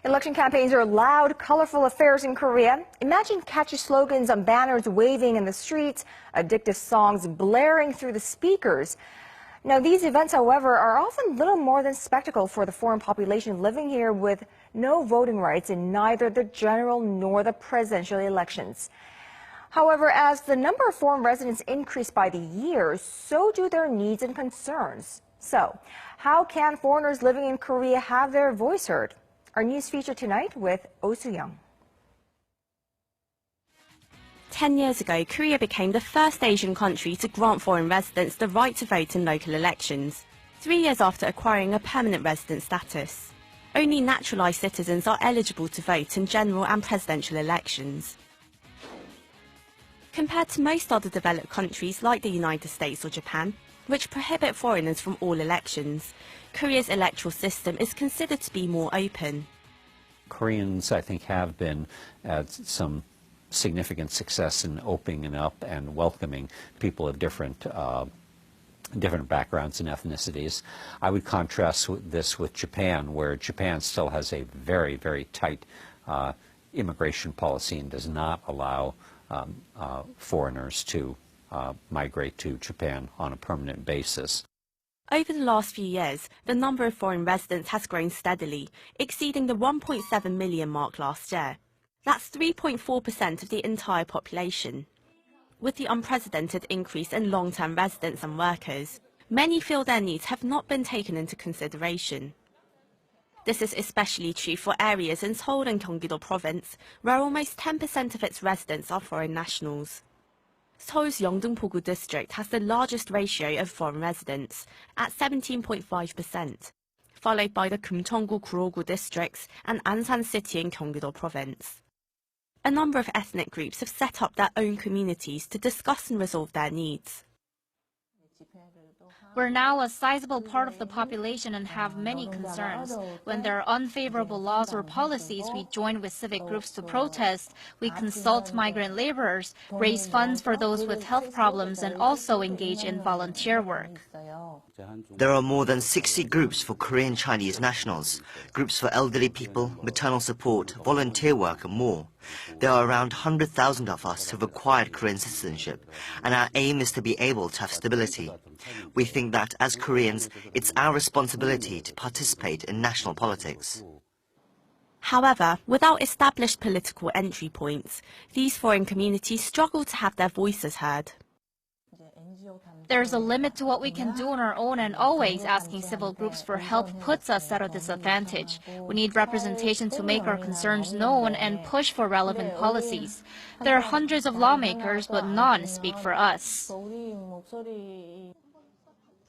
Election campaigns are loud, colorful affairs in Korea. Imagine catchy slogans on banners waving in the streets, addictive songs blaring through the speakers. Now, these events, however, are often little more than spectacle for the foreign population living here with no voting rights in neither the general nor the presidential elections. However, as the number of foreign residents increase by the year, so do their needs and concerns. So, how can foreigners living in Korea have their voice heard? Our news feature tonight with Oh Soo-young. 10 years ago, Korea became the first Asian country to grant foreign residents the right to vote in local elections, 3 years after acquiring a permanent resident status. Only naturalized citizens are eligible to vote in general and presidential elections. Compared to most other developed countries like the United States or Japan, which prohibit foreigners from all elections, Korea's electoral system is considered to be more open. Koreans, I think, have been at some significant success in opening up and welcoming people of different backgrounds and ethnicities. I would contrast this with Japan, where Japan still has a very, very tight immigration policy and does not allow foreigners to migrate to Japan on a permanent basis. Over the last few years, the number of foreign residents has grown steadily, exceeding the 1.7 million mark last year. That's 3.4% of the entire population. With the unprecedented increase in long-term residents and workers, many feel their needs have not been taken into consideration. This is especially true for areas in Seoul and Gyeonggi-do province, where almost 10% of its residents are foreign nationals. Seoul's Yeongdeung-pogu district has the largest ratio of foreign residents, at 17.5%, followed by the Kumcheonggu, Gurogu districts and Ansan City in Gyeonggi-do province. A number of ethnic groups have set up their own communities to discuss and resolve their needs. We're now a sizable part of the population and have many concerns. When there are unfavorable laws or policies, we join with civic groups to protest. We consult migrant laborers, raise funds for those with health problems, and also engage in volunteer work. There are more than 60 groups for Korean Chinese nationals, groups for elderly people, maternal support, volunteer work and more. There are around 100,000 of us who have acquired Korean citizenship, and our aim is to be able to have stability. We think that, as Koreans, it's our responsibility to participate in national politics. However, without established political entry points, these foreign communities struggle to have their voices heard. There's a limit to what we can do on our own, and always asking civil groups for help puts us at a disadvantage. We need representation to make our concerns known and push for relevant policies. There are hundreds of lawmakers, but none speak for us.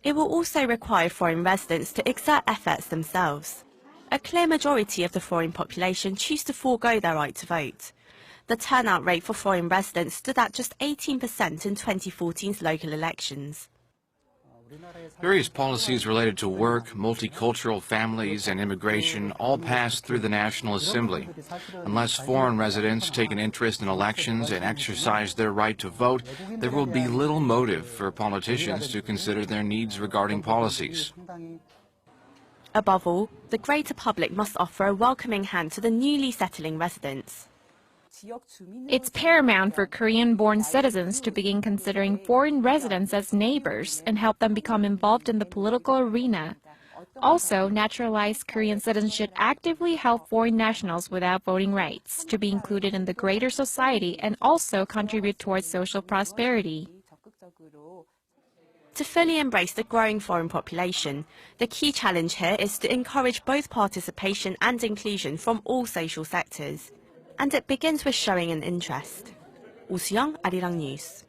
It will also require foreign residents to exert efforts themselves. A clear majority of the foreign population choose to forego their right to vote. The turnout rate for foreign residents stood at just 18% in 2014's local elections. Various policies related to work, multicultural families, and immigration all pass through the National Assembly. Unless foreign residents take an interest in elections and exercise their right to vote, there will be little motive for politicians to consider their needs regarding policies. Above all, the greater public must offer a welcoming hand to the newly settling residents. It's paramount for Korean-born citizens to begin considering foreign residents as neighbors and help them become involved in the political arena. Also, naturalized Korean citizens should actively help foreign nationals without voting rights to be included in the greater society and also contribute towards social prosperity. To fully embrace the growing foreign population, the key challenge here is to encourage both participation and inclusion from all social sectors. And it begins with showing an interest. Oh Soo-young, Arirang News.